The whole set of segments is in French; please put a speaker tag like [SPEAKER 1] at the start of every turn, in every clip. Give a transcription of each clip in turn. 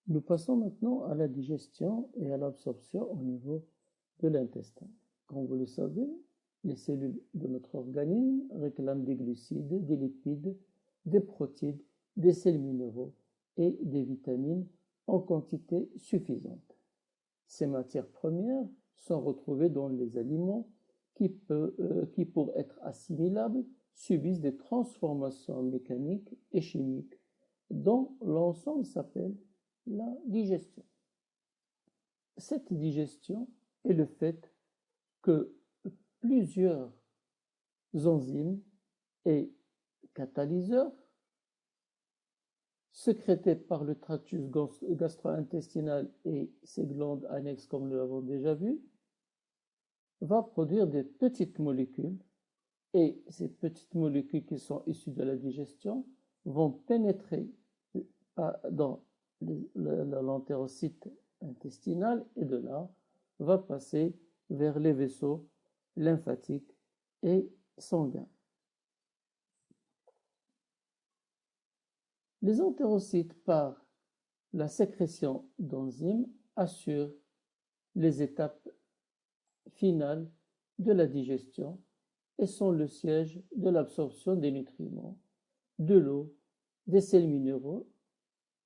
[SPEAKER 1] Nous passons maintenant à la digestion et à l'absorption au niveau de l'intestin. Comme vous le savez, les cellules de notre organisme réclament des glucides, des lipides, des protéines, des sels minéraux et des vitamines en quantité suffisante. Ces matières premières sont retrouvées dans les aliments qui, pour être assimilables, subissent des transformations mécaniques et chimiques dont l'ensemble s'appelle la digestion. Cette digestion est le fait que plusieurs enzymes et catalyseurs sécrétés par le tractus gastro-intestinal et ses glandes annexes, comme nous l'avons déjà vu, va produire des petites molécules, et ces petites molécules qui sont issues de la digestion vont pénétrer dans l'entérocyte intestinal et de là va passer vers les vaisseaux lymphatiques et sanguins. Les entérocytes, par la sécrétion d'enzymes, assurent les étapes finales de la digestion et sont le siège de l'absorption des nutriments, de l'eau, des sels minéraux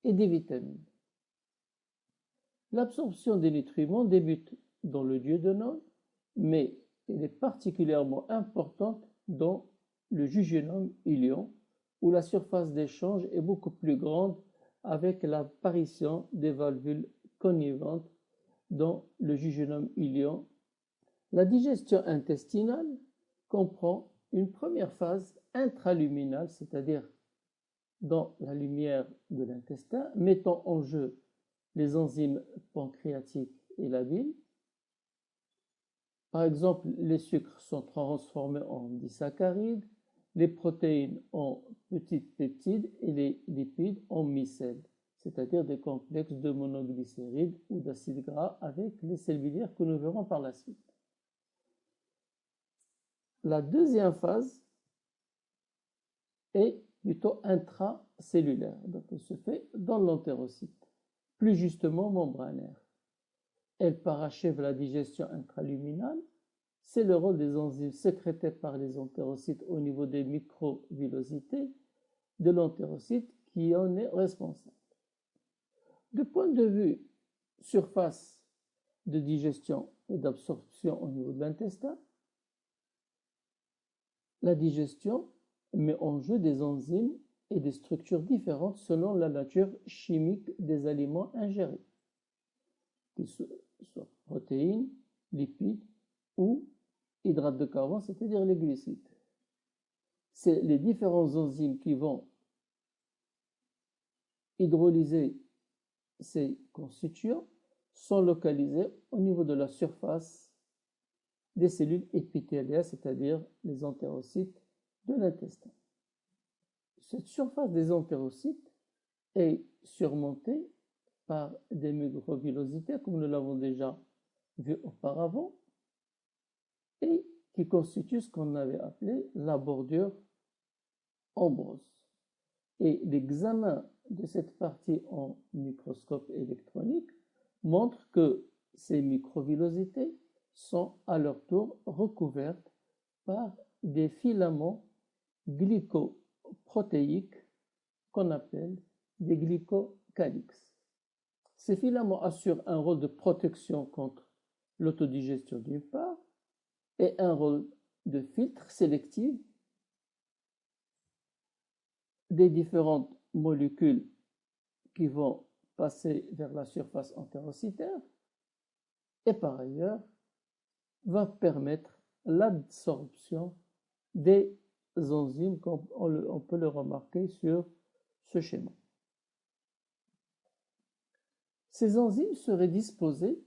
[SPEAKER 1] et des vitamines. L'absorption des nutriments débute dans le duodénum, mais elle est particulièrement importante dans le jejunum iléon, où la surface d'échange est beaucoup plus grande avec l'apparition des valvules connivantes dans le jejunum iléon. La digestion intestinale comprend une première phase intraluminale, c'est-à-dire dans la lumière de l'intestin, mettant en jeu les enzymes pancréatiques et la bile. Par exemple, les sucres sont transformés en disaccharides, les protéines en petites peptides et les lipides en micelles, c'est-à-dire des complexes de monoglycérides ou d'acides gras avec les sels biliaires que nous verrons par la suite. La deuxième phase est plutôt intracellulaire, donc elle se fait dans l'entérocyte, plus justement membranaire. Elle parachève la digestion intraluminale. C'est le rôle des enzymes sécrétées par les entérocytes au niveau des microvillosités de l'entérocyte qui en est responsable. Du point de vue surface de digestion et d'absorption au niveau de l'intestin, la digestion met en jeu des enzymes et des structures différentes selon la nature chimique des aliments ingérés, qu'ils soient protéines, lipides ou hydrates de carbone, c'est-à-dire les glucides. C'est les différents enzymes qui vont hydrolyser ces constituants sont localisés au niveau de la surface des cellules épithéliales, c'est-à-dire les entérocytes de l'intestin. Cette surface des entérocytes est surmontée par des microvillosités, comme nous l'avons déjà vu auparavant, et qui constituent ce qu'on avait appelé la bordure ambrose. Et l'examen de cette partie en microscope électronique montre que ces microvillosités sont à leur tour recouvertes par des filaments glycoprotéiques qu'on appelle des glycocalyx. Ces filaments assurent un rôle de protection contre l'autodigestion d'une part et un rôle de filtre sélectif des différentes molécules qui vont passer vers la surface entérocytaire et par ailleurs va permettre l'absorption des enzymes comme on peut le remarquer sur ce schéma. Ces enzymes seraient disposées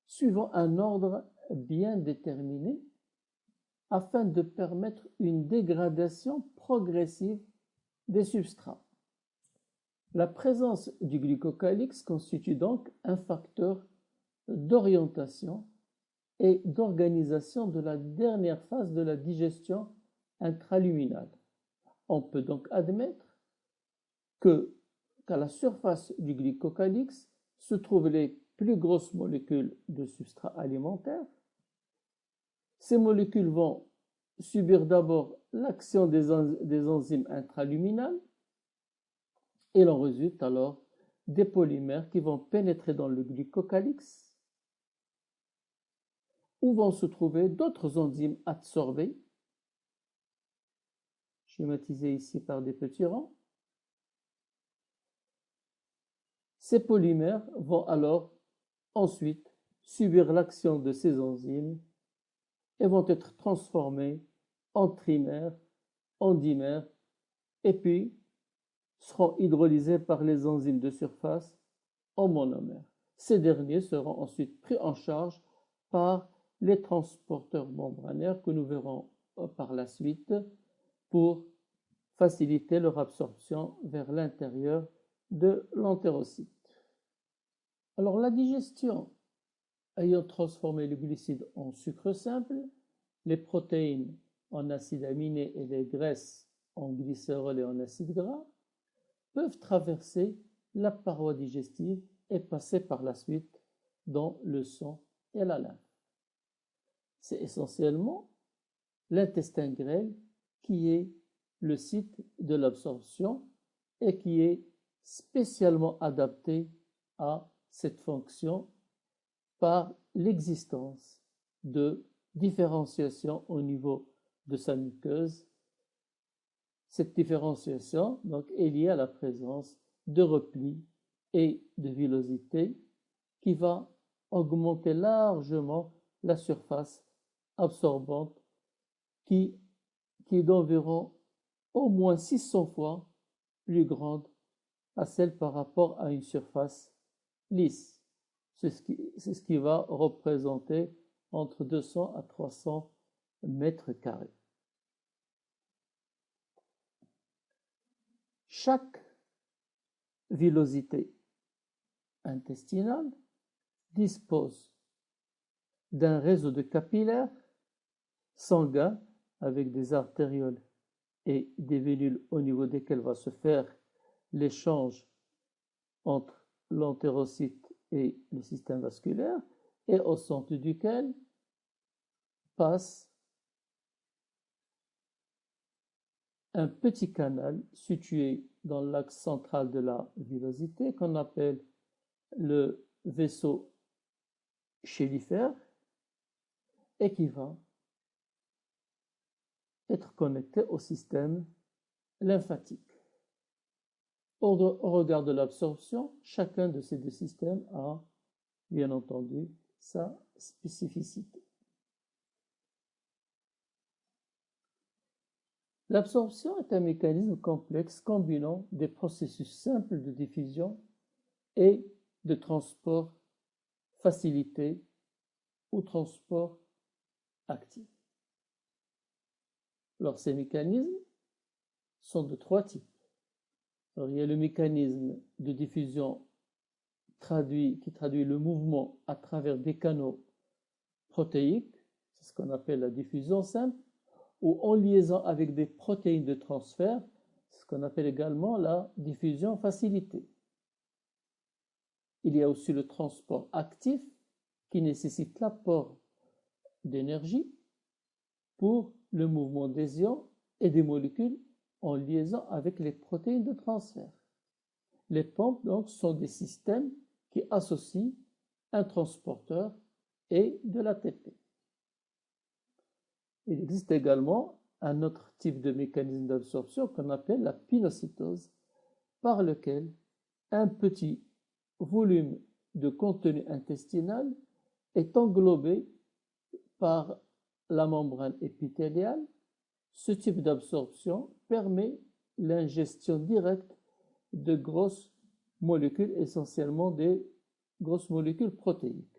[SPEAKER 1] suivant un ordre bien déterminé afin de permettre une dégradation progressive des substrats. La présence du glycocalyx constitue donc un facteur d'orientation et d'organisation de la dernière phase de la digestion intraluminale. On peut donc admettre que qu'à la surface du glycocalyx se trouvent les plus grosses molécules de substrat alimentaire. Ces molécules vont subir d'abord l'action des enzymes intraluminales et il en résulte alors des polymères qui vont pénétrer dans le glycocalyx où vont se trouver d'autres enzymes adsorbées, schématisées ici par des petits rangs. Ces polymères vont alors ensuite subir l'action de ces enzymes et vont être transformés en trimères, en dimères, et puis seront hydrolysés par les enzymes de surface en monomères. Ces derniers seront ensuite pris en charge par les transporteurs membranaires que nous verrons par la suite pour faciliter leur absorption vers l'intérieur de l'entérocyte. Alors la digestion ayant transformé le glucide en sucre simple, les protéines en acides aminés et les graisses en glycérol et en acides gras peuvent traverser la paroi digestive et passer par la suite dans le sang et la lymphe. C'est essentiellement l'intestin grêle qui est le site de l'absorption et qui est spécialement adapté à cette fonction par l'existence de différenciation au niveau de sa muqueuse. Cette différenciation donc, est liée à la présence de replis et de villosité qui va augmenter largement la surface absorbante qui est d'environ au moins 600 fois plus grande à celle par rapport à une surface lisse. C'est ce qui va représenter entre 200 à 300 mètres carrés. Chaque villosité intestinale dispose d'un réseau de capillaires sanguins avec des artérioles et des vénules au niveau desquelles va se faire l'échange entre l'entérocyte et le système vasculaire, et au centre duquel passe un petit canal situé dans l'axe central de la villosité qu'on appelle le vaisseau chélifère et qui va être connecté au système lymphatique. Au regard de l'absorption, chacun de ces deux systèmes a, bien entendu, sa spécificité. L'absorption est un mécanisme complexe combinant des processus simples de diffusion et de transport facilité ou transport actif. Alors, ces mécanismes sont de trois types. Alors, il y a le mécanisme de diffusion qui traduit le mouvement à travers des canaux protéiques, c'est ce qu'on appelle la diffusion simple, ou en liaison avec des protéines de transfert, c'est ce qu'on appelle également la diffusion facilitée. Il y a aussi le transport actif qui nécessite l'apport d'énergie pour le mouvement des ions et des molécules en liaison avec les protéines de transfert. Les pompes donc sont des systèmes qui associent un transporteur et de l'ATP. Il existe également un autre type de mécanisme d'absorption qu'on appelle la pinocytose, par lequel un petit volume de contenu intestinal est englobé par la membrane épithéliale. Ce type d'absorption permet l'ingestion directe de grosses molécules, essentiellement des grosses molécules protéiques.